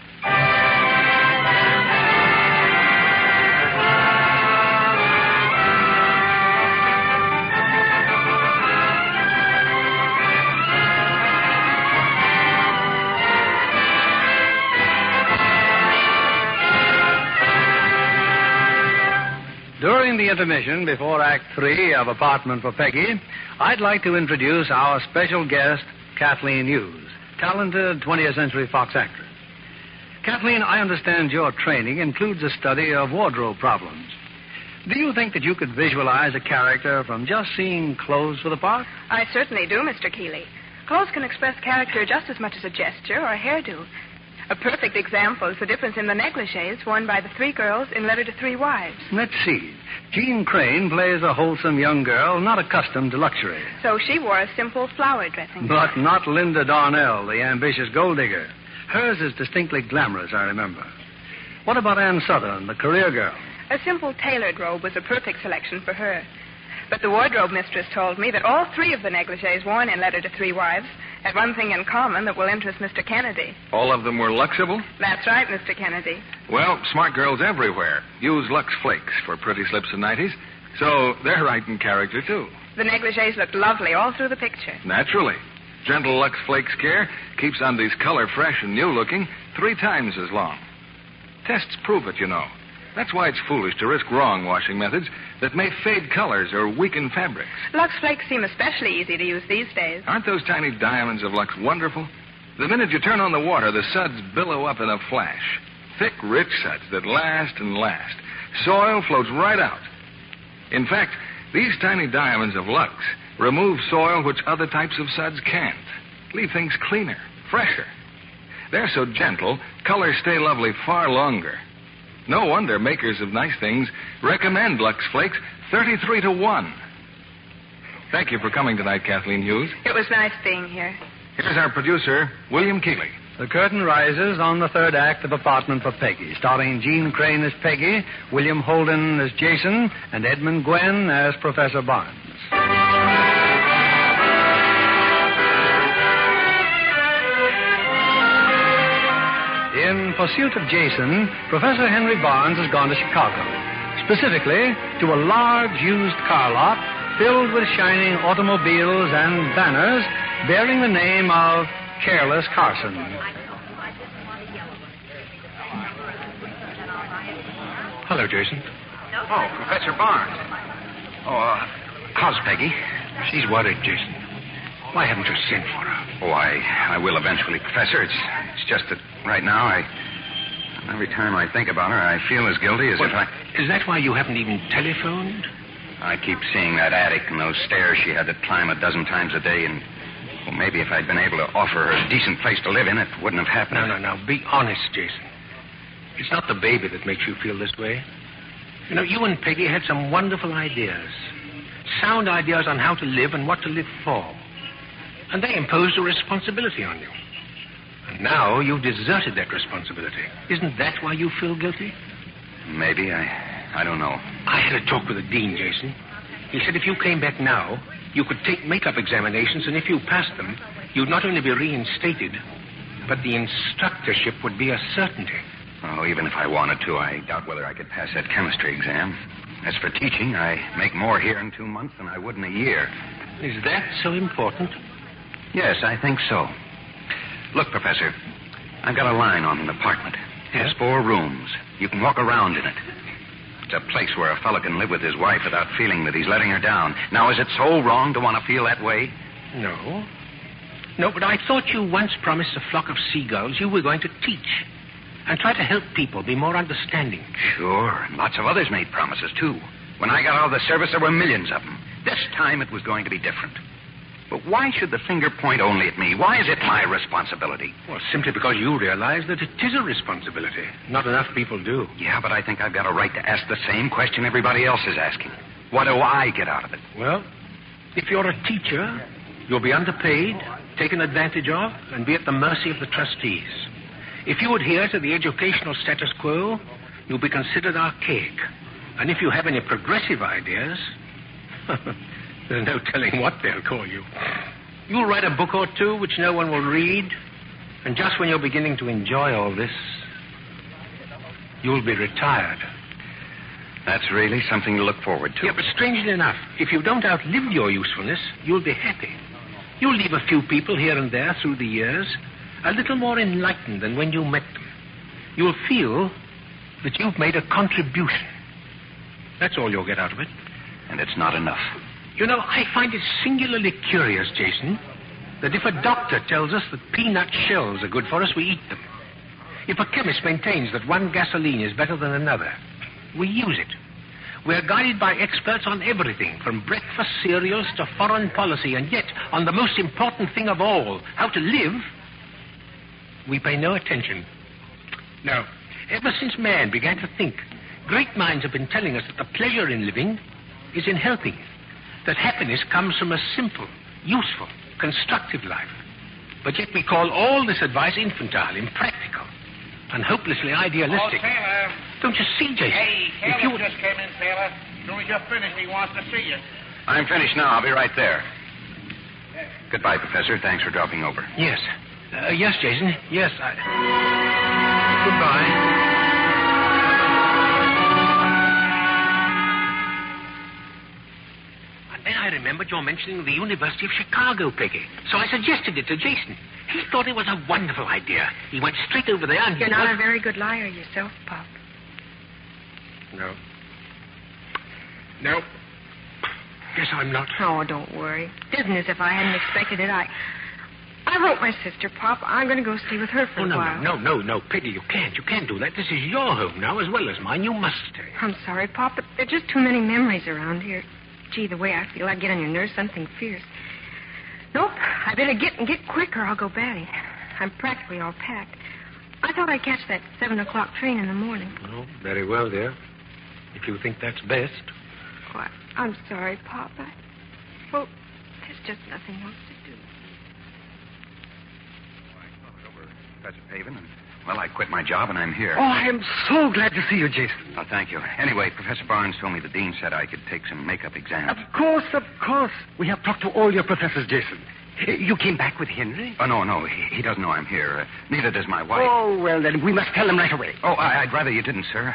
During the intermission before Act 3 of Apartment for Peggy, I'd like to introduce our special guest, Kathleen Hughes, talented 20th Century Fox actress. Kathleen, I understand your training includes a study of wardrobe problems. Do you think that you could visualize a character from just seeing clothes for the part? I certainly do, Mr. Keeley. Clothes can express character just as much as a gesture or a hairdo. A perfect example is the difference in the negligees worn by the three girls in Letter to Three Wives. Let's see. Jeanne Crain plays a wholesome young girl not accustomed to luxury. So she wore a simple flower dressing. But not Linda Darnell, the ambitious gold digger. Hers is distinctly glamorous, I remember. What about Anne Southern, the career girl? A simple tailored robe was a perfect selection for her. But the wardrobe mistress told me that all three of the negligees worn in Letter to Three Wives had one thing in common that will interest Mr. Kennedy. All of them were Luxable? That's right, Mr. Kennedy. Well, smart girls everywhere use Lux Flakes for pretty slips and nighties, so they're right in character, too. The negligees looked lovely all through the picture. Naturally. Gentle Lux Flakes care keeps undies color fresh and new-looking 3 times as long. Tests prove it, you know. That's why it's foolish to risk wrong washing methods that may fade colors or weaken fabrics. Lux Flakes seem especially easy to use these days. Aren't those tiny diamonds of Lux wonderful? The minute you turn on the water, the suds billow up in a flash. Thick, rich suds that last and last. Soil floats right out. In fact, these tiny diamonds of Lux remove soil which other types of suds can't. Leave things cleaner, fresher. They're so gentle, colors stay lovely far longer. No wonder makers of nice things recommend Lux Flakes 33 to 1. Thank you for coming tonight, Kathleen Hughes. It was nice being here. Here's our producer, William Keeley. The curtain rises on the third act of Apartment for Peggy, starring Jeanne Crain as Peggy, William Holden as Jason, and Edmund Gwenn as Professor Barnes. In pursuit of Jason, Professor Henry Barnes has gone to Chicago, specifically to a large used car lot filled with shining automobiles and banners bearing the name of Careless Carson. Hello, Jason. Oh, Professor Barnes. How's Peggy? She's worried, Jason. Why haven't you sent for her? Oh, I will eventually, Professor. It's just that right now, every time I think about her, I feel as guilty as if I... Is that why you haven't even telephoned? I keep seeing that attic and those stairs she had to climb a dozen times a day, and well, maybe if I'd been able to offer her a decent place to live in, it wouldn't have happened. No. Be honest, Jason. It's not the baby that makes you feel this way. You know, you and Peggy had some wonderful ideas. Sound ideas on how to live and what to live for. And they imposed a responsibility on you. And now you've deserted that responsibility. Isn't that why you feel guilty? Maybe. I don't know. I had a talk with the dean, Jason. He said if you came back now, you could take makeup examinations, and if you passed them, you'd not only be reinstated, but the instructorship would be a certainty. Oh, even if I wanted to, I doubt whether I could pass that chemistry exam. As for teaching, I make more here in 2 months than I would in a year. Is that so important? Yes, I think so. Look, Professor, I've got a line on an apartment. It has 4 rooms. You can walk around in it. It's a place where a fellow can live with his wife without feeling that he's letting her down. Now, is it so wrong to want to feel that way? No. No, but I thought you once promised a flock of seagulls you were going to teach and try to help people be more understanding. Sure, and lots of others made promises, too. When I got out of the service, there were millions of them. This time it was going to be different. But why should the finger point only at me? Why is it my responsibility? Well, simply because you realize that it is a responsibility. Not enough people do. Yeah, but I think I've got a right to ask the same question everybody else is asking. What do I get out of it? Well, if you're a teacher, you'll be underpaid, taken advantage of, and be at the mercy of the trustees. If you adhere to the educational status quo, you'll be considered archaic. And if you have any progressive ideas, there's no telling what they'll call you. You'll write a book or two which no one will read, and just when you're beginning to enjoy all this, you'll be retired. That's really something to look forward to. Yeah, but strangely enough, if you don't outlive your usefulness, you'll be happy. You'll leave a few people here and there through the years a little more enlightened than when you met them. You'll feel that you've made a contribution. That's all you'll get out of it. And it's not enough. You know, I find it singularly curious, Jason, that if a doctor tells us that peanut shells are good for us, we eat them. If a chemist maintains that one gasoline is better than another, we use it. We're guided by experts on everything, from breakfast cereals to foreign policy, and yet, on the most important thing of all, how to live, we pay no attention. Now, ever since man began to think, great minds have been telling us that the pleasure in living is in helping, that happiness comes from a simple, useful, constructive life. But yet we call all this advice infantile, impractical, and hopelessly idealistic. Oh, Taylor. Don't you see, Jason? Hey, Taylor just came in, Taylor. As soon as you're finished, he wants to see you. I'm finished now. I'll be right there. Goodbye, Professor. Thanks for dropping over. Yes. Yes, Jason. Yes, Goodbye. I remembered your mentioning the University of Chicago, Peggy. So I suggested it to Jason. He thought it was a wonderful idea. He went straight over there and You're not a very good liar yourself, Pop. No. No. Guess I'm not. Oh, don't worry. It isn't as if I hadn't expected it. I wrote my sister, Pop. I'm going to go stay with her for a while. No, Peggy, you can't. You can't do that. This is your home now as well as mine. You must stay. I'm sorry, Pop, but there are just too many memories around here. Gee, the way I feel, I get on your nerves, something fierce. Nope, I better get quick or I'll go batty. I'm practically all packed. I thought I'd catch that 7 o'clock train in the morning. Oh, very well, dear. If you think that's best. Oh, I'm sorry, Pop. Well, there's just nothing else to do. I thought it over, Professor Pavin, and, well, I quit my job and I'm here. Oh, I am so glad to see you, Jason. Oh, thank you. Anyway, Professor Barnes told me the dean said I could take some makeup exams. Of course. We have talked to all your professors, Jason. You came back with Henry? Oh, no. He doesn't know I'm here. Neither does my wife. Oh, well, then we must tell him right away. Oh, I'd rather you didn't, sir.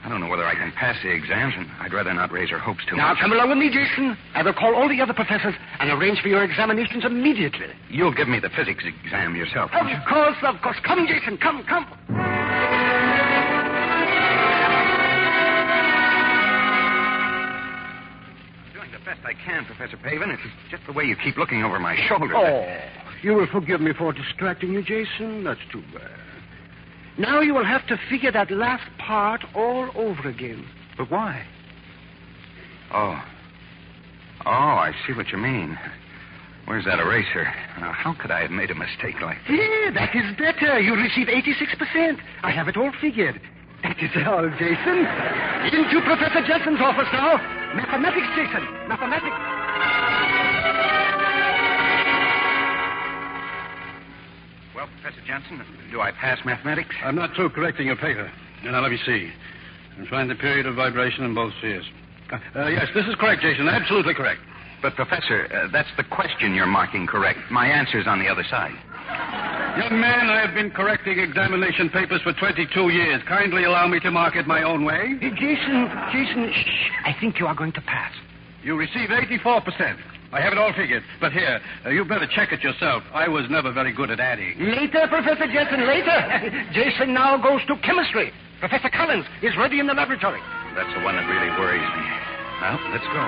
I don't know whether I can pass the exams, and I'd rather not raise her hopes too much. Now, come along with me, Jason. I will call all the other professors and arrange for your examinations immediately. You'll give me the physics exam yourself, won't you? Of course. Come, Jason, come. Doing the best I can, Professor Pavin. It's just the way you keep looking over my shoulder. Oh, you will forgive me for distracting you, Jason. That's too bad. Now you will have to figure that last part all over again. But why? Oh, I see what you mean. Where's that eraser? Now, how could I have made a mistake like that? Yeah, that is better. You receive 86%. I have it all figured. That is all, Jason. Into Professor Jensen's office now. Mathematics, Jason. Mathematics. Well, Professor Jensen, do I pass mathematics? I'm not through correcting your paper. Now, let me see. And find the period of vibration in both spheres. Yes, this is correct, Jason. Absolutely correct. But, Professor, that's the question you're marking correct. My answer's on the other side. Young man, I have been correcting examination papers for 22 years. Kindly allow me to mark it my own way. Jason, shh. I think you are going to pass. You receive 84%. I have it all figured. But here, you better check it yourself. I was never very good at adding. Later, Professor Jensen, later. Jason now goes to chemistry. Professor Collins is ready in the laboratory. That's the one that really worries me. Well, let's go.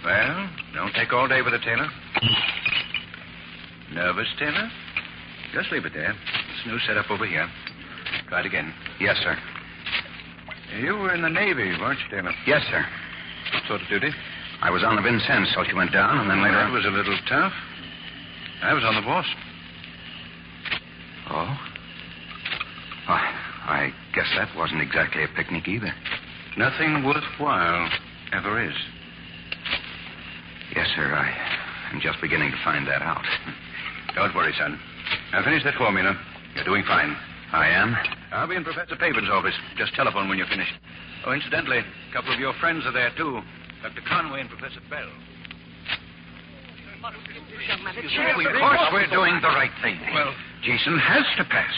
Well, don't take all day with it, Taylor. Nervous, Taylor? Just leave it there. Snooze set up over here. Try it again. Yes, sir. You were in the Navy, weren't you, Taylor? Yes, sir. What sort of duty? I was on the Vincennes till she went down, and then later... That was a little tough. I was on the Boston. Oh? Well, I guess that wasn't exactly a picnic either. Nothing worthwhile ever is. Yes, sir. I'm just beginning to find that out. Don't worry, son. Now, finish that formula. You're doing fine. I am? I'll be in Professor Pavin's office. Just telephone when you're finished. Oh, incidentally, a couple of your friends are there, too. Dr. Conway and Professor Bell. Of course we're doing the right thing. Well, Jason has to pass.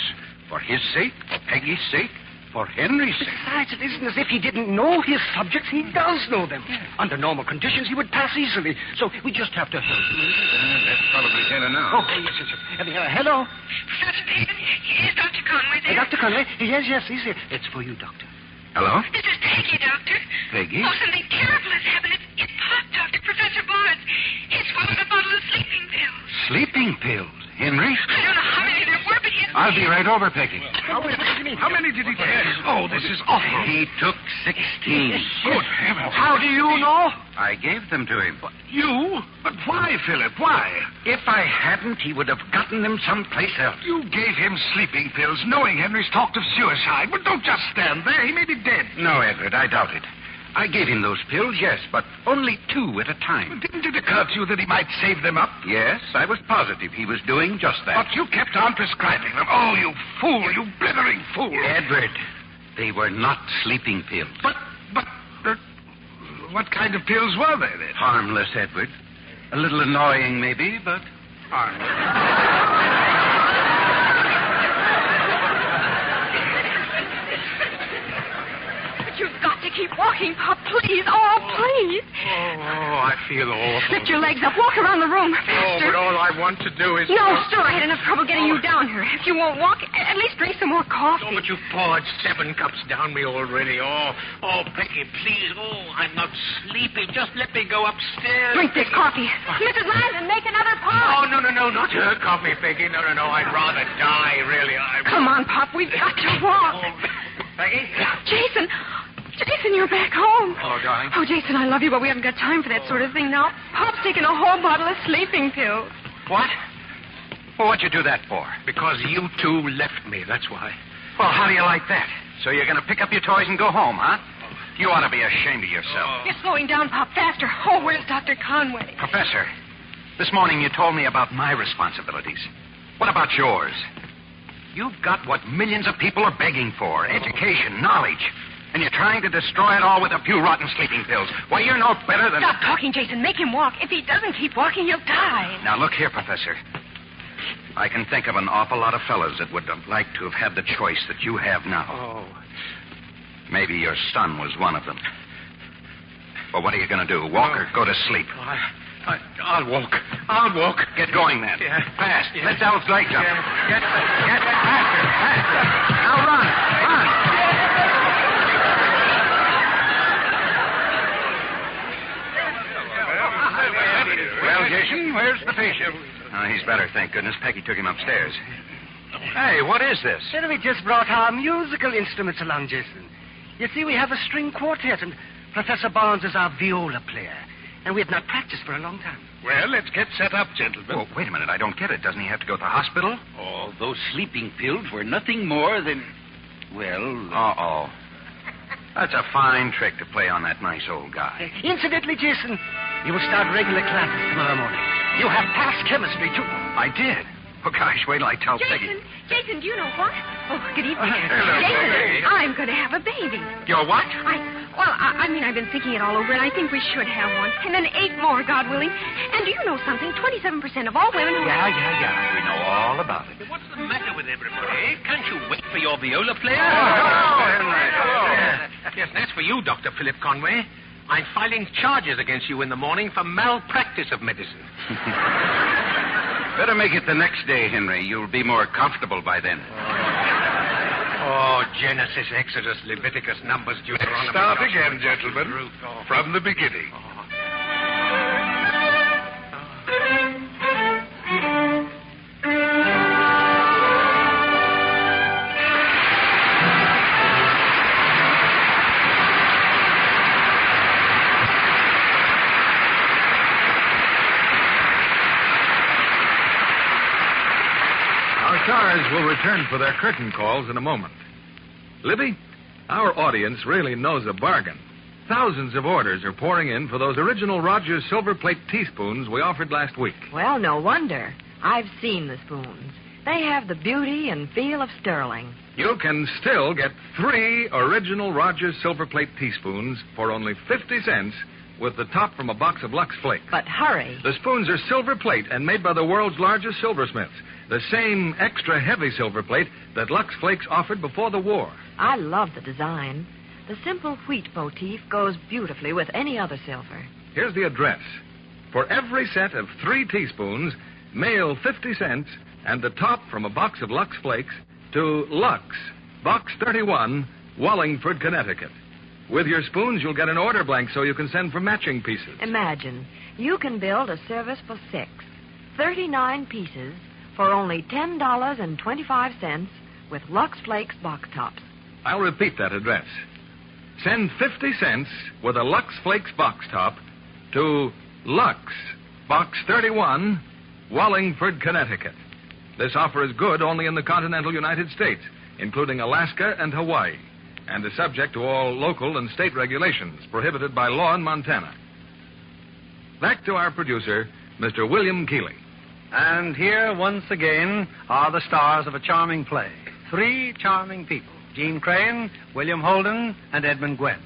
For his sake, for Peggy's sake, for Henry's sake. Besides, it isn't as if he didn't know his subjects. He does know them. Yeah. Under normal conditions, he would pass easily. So we just have to help him. That's probably Taylor now. Oh, yes. Hello? Professor Payton, is Dr. Conway there? Dr. Conway? Yes, he's here. It's for you, Doctor. Hello? This is Peggy, Doctor. Peggy? Oh, something terrible has happened. It's Pop, Doctor. Professor Barnes. He's swallowed a bottle of sleeping pills. Sleeping pills? Henry? I don't know how many there were, but he's... I'll be right over, Peggy. How many did he take? Oh, this is awful. He took 16. Good heavens. How do you know? I gave them to him. You? But why, Philip? Why? If I hadn't, he would have gotten them someplace else. You gave him sleeping pills, knowing Henry's talked of suicide. But don't just stand there. He may be dead. No, Edward, I doubt it. I gave him those pills, yes, but only 2 at a time. Didn't it occur to you that he might save them up? Yes, I was positive he was doing just that. But you kept on prescribing them. Oh, you fool, you blithering fool. Edward, they were not sleeping pills. But what kind of pills were they, then? Harmless, Edward. A little annoying, maybe, but harmless. You've got to keep walking, Pop, please. Oh, please. Oh, I feel awful. Lift your legs up. Walk around the room. Faster. Oh, but all I want to do is... No, sir. I had enough trouble getting you down here. If you won't walk, at least drink some more coffee. Oh, but you've poured 7 cups down me already. Oh, Peggy, please. Oh, I'm not sleepy. Just let me go upstairs. Drink this coffee. Mrs. Landon, make another pot. Oh, no. Not her coffee, Peggy. No. I'd rather die, really. Come on, Pop. We've got to walk. Oh, Peggy? Jason, you're back home. Oh, darling. Oh, Jason, I love you, but we haven't got time for that sort of thing now. Pop's taking a whole bottle of sleeping pills. What? Well, what'd you do that for? Because you 2 left me, that's why. Well, how do you like that? So you're going to pick up your toys and go home, huh? You ought to be ashamed of yourself. You're slowing down, Pop, faster. Oh, where's Dr. Conway? Professor, this morning you told me about my responsibilities. What about yours? You've got what millions of people are begging for, education, knowledge. And you're trying to destroy it all with a few rotten sleeping pills. Why, you're no better than... Stop talking, Jason. Make him walk. If he doesn't keep walking, he'll die. Now, look here, Professor. I can think of an awful lot of fellows that would have liked to have had the choice that you have now. Oh. Maybe your son was one of them. Well, what are you going to do? Walk or go to sleep? I'll walk. I'll walk. Get going, then. Yeah. Fast. Yeah. Let Del's legs up. Yeah. Get faster. Now run. Well, Jason, where's the patient? Oh, he's better, thank goodness. Peggy took him upstairs. Hey, what is this? We just brought our musical instruments along, Jason. You see, we have a string quartet, and Professor Barnes is our viola player. And we have not practiced for a long time. Well, let's get set up, gentlemen. Oh, wait a minute. I don't get it. Doesn't he have to go to the hospital? Oh, those sleeping pills were nothing more than... Well... Uh-oh. That's a fine trick to play on that nice old guy. Incidentally, Jason, you will start regular classes tomorrow morning. You have passed chemistry, too. I did. Oh, gosh, wait till I tell Peggy. Jason, do you know what? Oh, good evening. Hello, Jason, Peggy. I'm going to have a baby. You're what? I mean, I've been thinking it all over, and I think we should have one. And then 8 more, God willing. And do you know something? 27% of all women who... Yeah. We know all about it. What's the matter with everybody? Can't you wait for your viola player? Oh, Henry. Hello. Yes, that's for you, Dr. Philip Conway. I'm filing charges against you in the morning for malpractice of medicine. Better make it the next day, Henry. You'll be more comfortable by then. Oh, Genesis, Exodus, Leviticus, Numbers, Deuteronomy. Start again, gentlemen. From the beginning. Stars will return for their curtain calls in a moment. Libby, our audience really knows a bargain. Thousands of orders are pouring in for those original Rogers silver plate teaspoons we offered last week. Well, no wonder. I've seen the spoons. They have the beauty and feel of sterling. You can still get 3 original Rogers silver plate teaspoons for only 50 cents with the top from a box of Lux Flakes. But hurry. The spoons are silver plate and made by the world's largest silversmiths. The same extra heavy silver plate that Lux Flakes offered before the war. I love the design. The simple wheat motif goes beautifully with any other silver. Here's the address. For every set of 3 teaspoons, mail 50 cents and the top from a box of Lux Flakes to Lux, Box 31, Wallingford, Connecticut. With your spoons, you'll get an order blank so you can send for matching pieces. Imagine, you can build a service for 6, 39 pieces for only $10.25 with Lux Flakes box tops. I'll repeat that address. Send 50 cents with a Lux Flakes box top to Lux, Box 31, Wallingford, Connecticut. This offer is good only in the continental United States, including Alaska and Hawaii, and is subject to all local and state regulations prohibited by law in Montana. Back to our producer, Mr. William Keeley. And here, once again, are the stars of a charming play. 3 charming people: Jeanne Crain, William Holden, and Edmund Gwenn.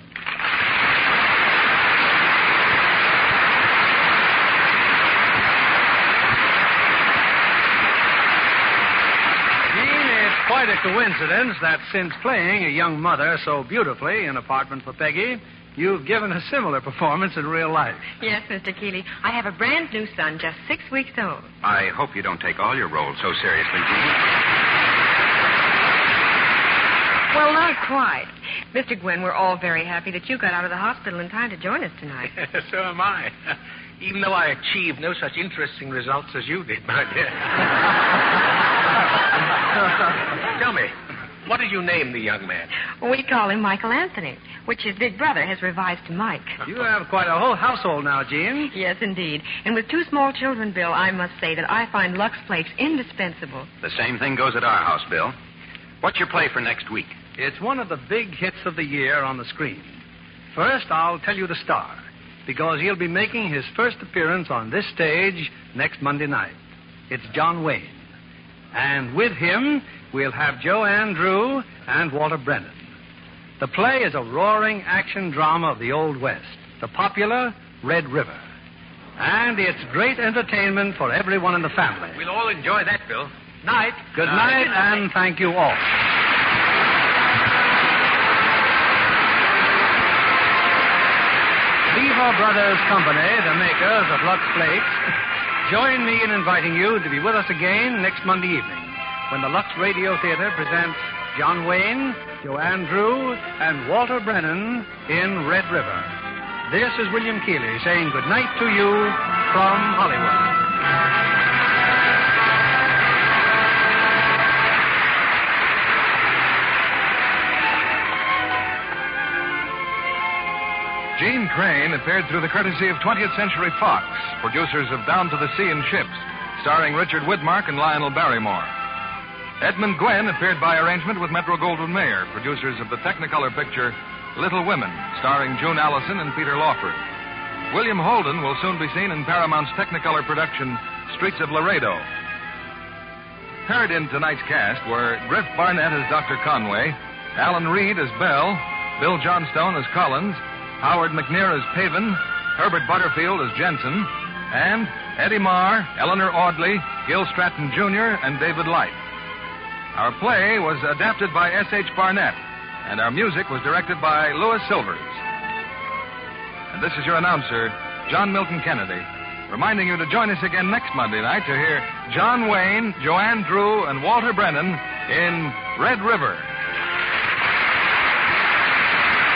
Jeanne, it's quite a coincidence that since playing a young mother so beautifully in Apartment for Peggy, you've given a similar performance in real life. Yes, Mr. Keeley. I have a brand new son, just 6 weeks old. I hope you don't take all your roles so seriously, Jean. Well, not quite. Mr. Gwenn, we're all very happy that you got out of the hospital in time to join us tonight. So am I. Even though I achieved no such interesting results as you did, my dear. Tell me, what did you name the young man? We call him Michael Anthony, which his big brother has revised to Mike. You have quite a whole household now, Jean. Yes, indeed. And with 2 small children, Bill, I must say that I find Lux Flakes indispensable. The same thing goes at our house, Bill. What's your play for next week? It's one of the big hits of the year on the screen. First, I'll tell you the star, because he'll be making his first appearance on this stage next Monday night. It's John Wayne. And with him, we'll have Joanne Drew and Walter Brennan. The play is a roaring action drama of the Old West, the popular Red River. And it's great entertainment for everyone in the family. We'll all enjoy that, Bill. Night. Good night, and thank you all. Lever Brothers Company, the makers of Lux Flakes, join me in inviting you to be with us again next Monday evening when the Lux Radio Theater presents John Wayne, Joanne Drew, and Walter Brennan in Red River. This is William Keeley saying good night to you from Hollywood. Jeanne Crain appeared through the courtesy of 20th Century Fox, producers of Down to the Sea in Ships, starring Richard Widmark and Lionel Barrymore. Edmund Gwenn appeared by arrangement with Metro-Goldwyn-Mayer, producers of the Technicolor picture Little Women, starring June Allison and Peter Lawford. William Holden will soon be seen in Paramount's Technicolor production Streets of Laredo. Heard in tonight's cast were Griff Barnett as Dr. Conway, Alan Reed as Bell, Bill Johnstone as Collins, Howard McNear as Paven, Herbert Butterfield as Jensen, and Eddie Marr, Eleanor Audley, Gil Stratton Jr., and David Light. Our play was adapted by S.H. Barnett, and our music was directed by Louis Silvers. And this is your announcer, John Milton Kennedy, reminding you to join us again next Monday night to hear John Wayne, Joanne Drew, and Walter Brennan in Red River.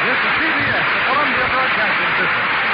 This is CBS, the Columbia Broadcasting System.